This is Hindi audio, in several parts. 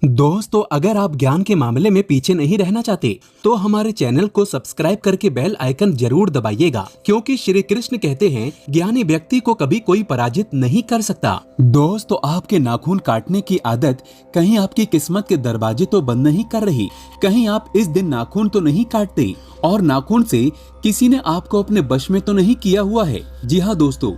दोस्तों, अगर आप ज्ञान के मामले में पीछे नहीं रहना चाहते तो हमारे चैनल को सब्सक्राइब करके बेल आइकन जरूर दबाइएगा, क्योंकि श्री कृष्ण कहते हैं ज्ञानी व्यक्ति को कभी कोई पराजित नहीं कर सकता। दोस्तों, आपके नाखून काटने की आदत कहीं आपकी किस्मत के दरवाजे तो बंद नहीं कर रही, कहीं आप इस दिन नाखून तो नहीं काटते और नाखून से किसी ने आपको अपने वश में तो नहीं किया हुआ है। जी हाँ दोस्तों,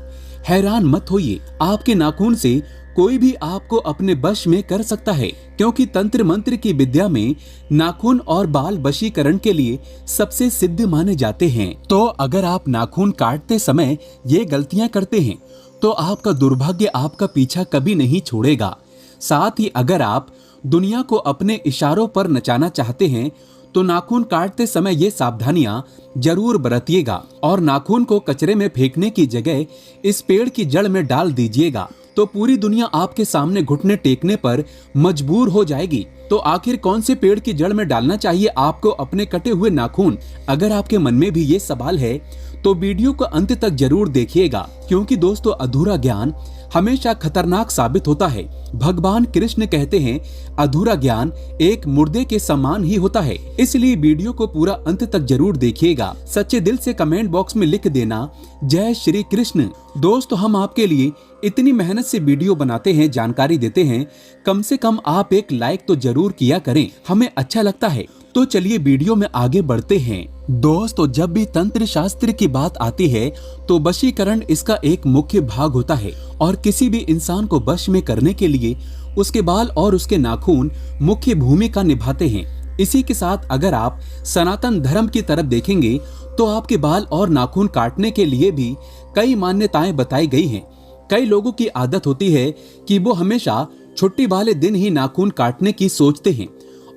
हैरान मत होइए, आपके नाखून से कोई भी आपको अपने वश में कर सकता है, क्योंकि तंत्र मंत्र की विद्या में नाखून और बाल वशीकरण के लिए सबसे सिद्ध माने जाते हैं। तो अगर आप नाखून काटते समय ये गलतियां करते हैं तो आपका दुर्भाग्य आपका पीछा कभी नहीं छोड़ेगा। साथ ही अगर आप दुनिया को अपने इशारों पर नचाना चाहते हैं तो नाखून काटते समय ये सावधानियां जरूर बरतिएगा और नाखून को कचरे में फेंकने की जगह इस पेड़ की जड़ में डाल दीजिएगा, तो पूरी दुनिया आपके सामने घुटने टेकने पर मजबूर हो जाएगी। तो आखिर कौन से पेड़ की जड़ में डालना चाहिए आपको अपने कटे हुए नाखून? अगर आपके मन में भी ये सवाल है तो वीडियो को अंत तक जरूर देखिएगा, क्योंकि दोस्तों अधूरा ज्ञान हमेशा खतरनाक साबित होता है। भगवान कृष्ण कहते हैं अधूरा ज्ञान एक मुर्दे के समान ही होता है, इसलिए वीडियो को पूरा अंत तक जरूर देखिएगा। सच्चे दिल से कमेंट बॉक्स में लिख देना जय श्री कृष्ण। दोस्तों, हम आपके लिए इतनी मेहनत से वीडियो बनाते हैं, जानकारी देते हैं, कम से कम आप एक लाइक तो जरूर किया करें, हमें अच्छा लगता है। तो चलिए वीडियो में आगे बढ़ते हैं। दोस्तों, जब भी तंत्र शास्त्र की बात आती है तो वशीकरण इसका एक मुख्य भाग होता है और किसी भी इंसान को वश में करने के लिए उसके बाल और उसके नाखून मुख्य भूमिका निभाते हैं। इसी के साथ अगर आप सनातन धर्म की तरफ देखेंगे तो आपके बाल और नाखून काटने के लिए भी कई मान्यताएं बताई गई हैं। कई लोगों की आदत होती है कि वो हमेशा छुट्टी वाले दिन ही नाखून काटने की सोचते हैं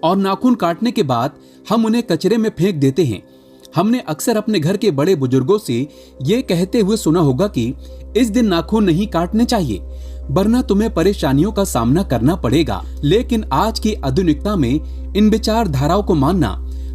और नाखून काटने के बाद हम उन्हें कचरे में फेंक देते हैं। हमने अक्सर अपने घर के बड़े बुजुर्गों से ये कहते हुए सुना होगा कि इस दिन नाखून नहीं काटने चाहिए, वरना तुम्हें परेशानियों का सामना करना पड़ेगा। लेकिन आज की आधुनिकता में इन विचारधाराओं को मानना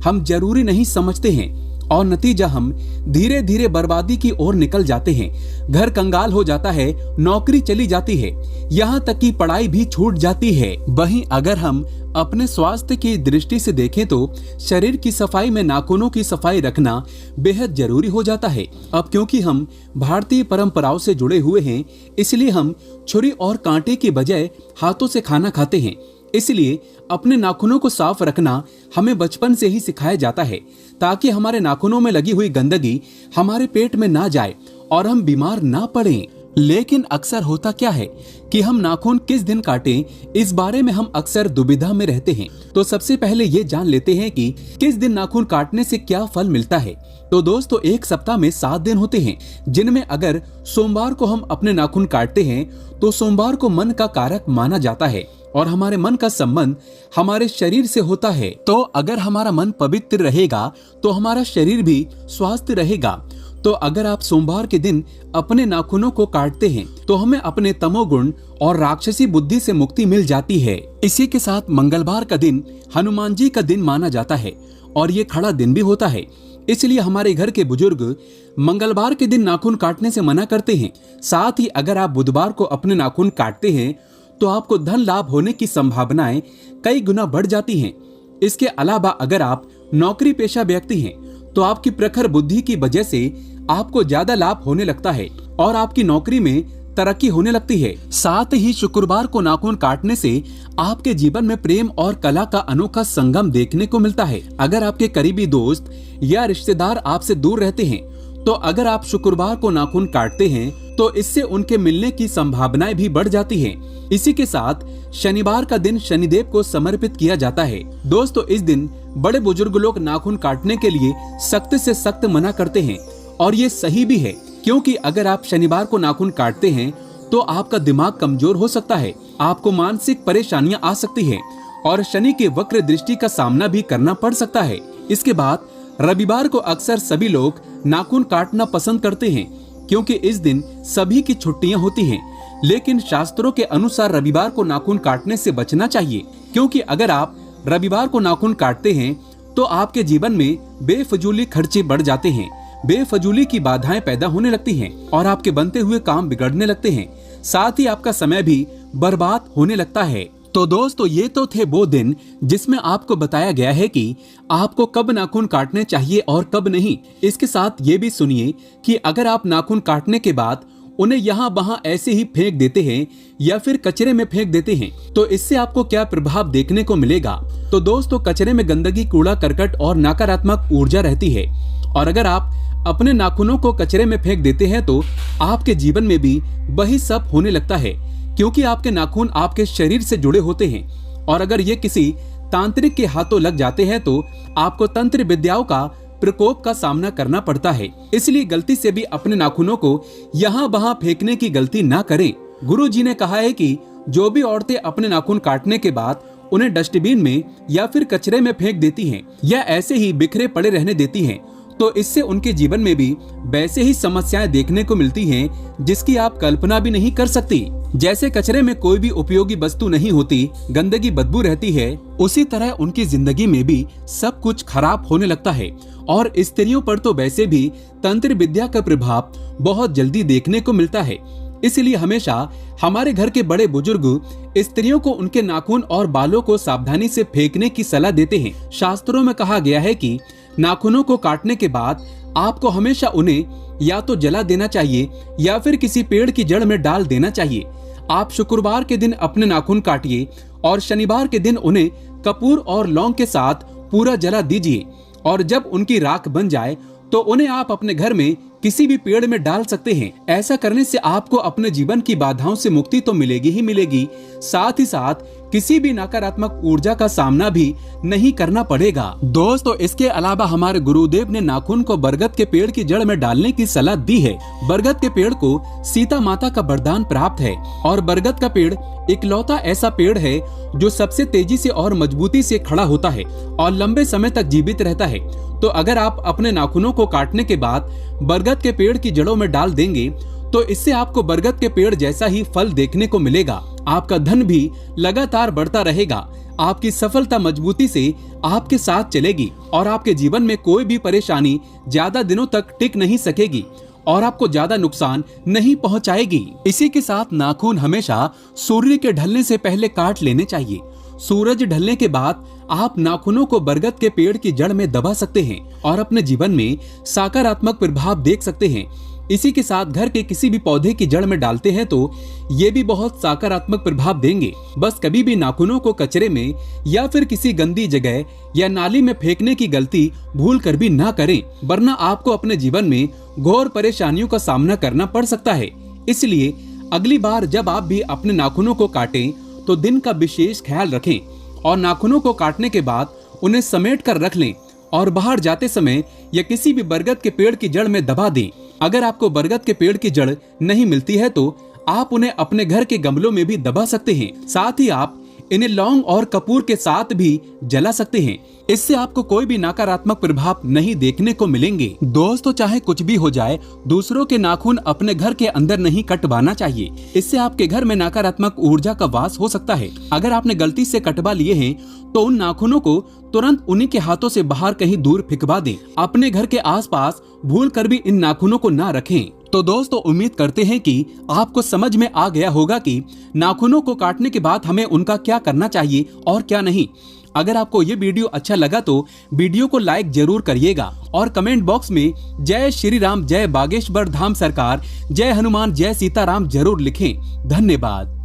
हम जरूरी नहीं समझते हैं और नतीजा हम धीरे धीरे बर्बादी की ओर निकल जाते हैं। घर कंगाल हो जाता है, नौकरी चली जाती है, यहाँ तक कि पढ़ाई भी छूट जाती है। वहीं अगर हम अपने स्वास्थ्य की दृष्टि से देखें तो शरीर की सफाई में नाखूनों की सफाई रखना बेहद जरूरी हो जाता है। अब क्योंकि हम भारतीय परंपराओं से जुड़े हुए हैं, इसलिए हम छुरी और कांटे की बजाय हाथों से खाना खाते हैं। इसलिए अपने नाखूनों को साफ रखना हमें बचपन से ही सिखाया जाता है, ताकि हमारे नाखूनों में लगी हुई गंदगी हमारे पेट में ना जाए और हम बीमार ना पड़ें। लेकिन अक्सर होता क्या है कि हम नाखून किस दिन काटें, इस बारे में हम अक्सर दुविधा में रहते हैं। तो सबसे पहले ये जान लेते हैं कि किस दिन नाखून काटने से क्या फल मिलता है। तो दोस्तों, एक सप्ताह में 7 दिन होते हैं, जिनमें अगर सोमवार को हम अपने नाखून काटते हैं तो सोमवार को मन का कारक माना जाता है और हमारे मन का संबंध हमारे शरीर से होता है। तो अगर हमारा मन पवित्र रहेगा तो हमारा शरीर भी स्वस्थ रहेगा। तो अगर आप सोमवार के दिन अपने नाखूनों को काटते हैं तो हमें अपने तमोगुण और राक्षसी बुद्धि से मुक्ति मिल जाती है। इसी के साथ मंगलवार का दिन हनुमान जी का दिन माना जाता है और ये खड़ा दिन भी होता है, इसलिए हमारे घर के बुजुर्ग मंगलवार के दिन नाखून काटने से मना करते हैं। साथ ही अगर आप बुधवार को अपने नाखून काटते हैं तो आपको धन लाभ होने की संभावनाएं कई गुना बढ़ जाती हैं। इसके अलावा अगर आप नौकरी पेशा व्यक्ति हैं तो आपकी प्रखर बुद्धि की वजह से आपको ज्यादा लाभ होने लगता है और आपकी नौकरी में तरक्की होने लगती है। साथ ही शुक्रवार को नाखून काटने से आपके जीवन में प्रेम और कला का अनोखा संगम देखने को मिलता है। अगर आपके करीबी दोस्त या रिश्तेदार आपसे दूर रहते हैं तो अगर आप शुक्रवार को नाखून काटते हैं तो इससे उनके मिलने की संभावनाएं भी बढ़ जाती हैं। इसी के साथ शनिवार का दिन शनिदेव को समर्पित किया जाता है। दोस्तों, इस दिन बड़े बुजुर्ग लोग नाखून काटने के लिए सख्त से सख्त मना करते हैं और ये सही भी है, क्योंकि अगर आप शनिवार को नाखून काटते हैं तो आपका दिमाग कमजोर हो सकता है, आपको मानसिक परेशानियां आ सकती है और शनि के वक्र दृष्टि का सामना भी करना पड़ सकता है। इसके बाद रविवार को अक्सर सभी लोग नाखून काटना पसंद करते हैं, क्योंकि इस दिन सभी की छुट्टियां होती हैं। लेकिन शास्त्रों के अनुसार रविवार को नाखून काटने से बचना चाहिए, क्योंकि अगर आप रविवार को नाखून काटते हैं तो आपके जीवन में बेफजूली खर्चे बढ़ जाते हैं, बेफजूली की बाधाएं पैदा होने लगती हैं और आपके बनते हुए काम बिगड़ने लगते हैं। साथ ही आपका समय भी बर्बाद होने लगता है। तो दोस्तों ये तो थे वो दिन जिसमें आपको बताया गया है कि आपको कब नाखून काटने चाहिए और कब नहीं। इसके साथ ये भी सुनिए कि अगर आप नाखून काटने के बाद उन्हें यहाँ वहाँ ऐसे ही फेंक देते हैं या फिर कचरे में फेंक देते हैं तो इससे आपको क्या प्रभाव देखने को मिलेगा। तो दोस्तों कचरे में गंदगी, कूड़ा करकट और नकारात्मक ऊर्जा रहती है और अगर आप अपने नाखूनों को कचरे में फेंक देते हैं तो आपके जीवन में भी वही सब होने लगता है, क्योंकि आपके नाखून आपके शरीर से जुड़े होते हैं और अगर ये किसी तांत्रिक के हाथों लग जाते हैं तो आपको तंत्र विद्याओं का प्रकोप का सामना करना पड़ता है। इसलिए गलती से भी अपने नाखूनों को यहाँ वहाँ फेंकने की गलती ना करें। गुरु जी ने कहा है कि जो भी औरतें अपने नाखून काटने के बाद उन्हें डस्टबिन में या फिर कचरे में फेंक देती हैं या ऐसे ही बिखरे पड़े रहने देती हैं तो इससे उनके जीवन में भी वैसे ही समस्याएं देखने को मिलती हैं जिसकी आप कल्पना भी नहीं कर सकती। जैसे कचरे में कोई भी उपयोगी वस्तु नहीं होती, गंदगी बदबू रहती है, उसी तरह उनकी जिंदगी में भी सब कुछ खराब होने लगता है। और स्त्रियों पर तो वैसे भी तंत्र विद्या का प्रभाव बहुत जल्दी देखने को मिलता है। इसलिए हमेशा हमारे घर के बड़े बुजुर्ग स्त्रियों को उनके नाखून और बालों को सावधानी से फेंकने की सलाह देते हैं। शास्त्रों में कहा गया है कि नाखूनों को काटने के बाद आपको हमेशा उन्हें या तो जला देना चाहिए या फिर किसी पेड़ की जड़ में डाल देना चाहिए। आप शुक्रवार के दिन अपने नाखून काटिए और शनिवार के दिन उन्हें कपूर और लौंग के साथ पूरा जला दीजिए और जब उनकी राख बन जाए तो उन्हें आप अपने घर में किसी भी पेड़ में डाल सकते हैं। ऐसा करने से आपको अपने जीवन की बाधाओं से मुक्ति तो मिलेगी ही मिलेगी, साथ ही साथ किसी भी नकारात्मक ऊर्जा का सामना भी नहीं करना पड़ेगा। दोस्तों इसके अलावा हमारे गुरुदेव ने नाखून को बरगद के पेड़ की जड़ में डालने की सलाह दी है। बरगद के पेड़ को सीता माता का वरदान प्राप्त है और बरगद का पेड़ इकलौता ऐसा पेड़ है जो सबसे तेजी से और मजबूती से खड़ा होता है और लंबे समय तक जीवित रहता है। तो अगर आप अपने नाखूनों को काटने के बाद बरगद के पेड़ की जड़ों में डाल देंगे तो इससे आपको बरगद के पेड़ जैसा ही फल देखने को मिलेगा। आपका धन भी लगातार बढ़ता रहेगा, आपकी सफलता मजबूती से आपके साथ चलेगी और आपके जीवन में कोई भी परेशानी ज्यादा दिनों तक टिक नहीं सकेगी और आपको ज्यादा नुकसान नहीं पहुंचाएगी। इसी के साथ नाखून हमेशा सूर्य के ढलने से पहले काट लेने चाहिए। सूरज ढलने के बाद आप नाखूनों को बरगद के पेड़ की जड़ में दबा सकते हैं और अपने जीवन में सकारात्मक प्रभाव देख सकते हैं। इसी के साथ घर के किसी भी पौधे की जड़ में डालते हैं तो ये भी बहुत सकारात्मक प्रभाव देंगे। बस कभी भी नाखूनों को कचरे में या फिर किसी गंदी जगह या नाली में फेंकने की गलती भूल कर भी ना करें, वरना आपको अपने जीवन में घोर परेशानियों का सामना करना पड़ सकता है। इसलिए अगली बार जब आप भी अपने नाखूनों को काटें तो दिन का विशेष ख्याल रखें और नाखूनों को काटने के बाद उन्हें समेट कर रख लें और बाहर जाते समय या किसी भी बरगद के पेड़ की जड़ में दबा दें। अगर आपको बरगद के पेड़ की जड़ नहीं मिलती है तो आप उन्हें अपने घर के गमलों में भी दबा सकते हैं। साथ ही आप इन्हें लौंग और कपूर के साथ भी जला सकते हैं। इससे आपको कोई भी नकारात्मक प्रभाव नहीं देखने को मिलेंगे। दोस्तों चाहे कुछ भी हो जाए, दूसरों के नाखून अपने घर के अंदर नहीं कटवाना चाहिए। इससे आपके घर में नकारात्मक ऊर्जा का वास हो सकता है। अगर आपने गलती से कटवा लिए हैं तो उन नाखूनों को तुरंत उन्हीं के हाथों से बाहर कहीं दूर फेंकवा दें। अपने घर के आसपास भूल कर भी इन नाखूनों को ना रखें। तो दोस्तों उम्मीद करते हैं कि आपको समझ में आ गया होगा कि नाखूनों को काटने के बाद हमें उनका क्या करना चाहिए और क्या नहीं। अगर आपको ये वीडियो अच्छा लगा तो वीडियो को लाइक जरूर करिएगा और कमेंट बॉक्स में जय श्री राम, जय बागेश्वर धाम सरकार, जय हनुमान, जय सीताराम जरूर लिखें। धन्यवाद।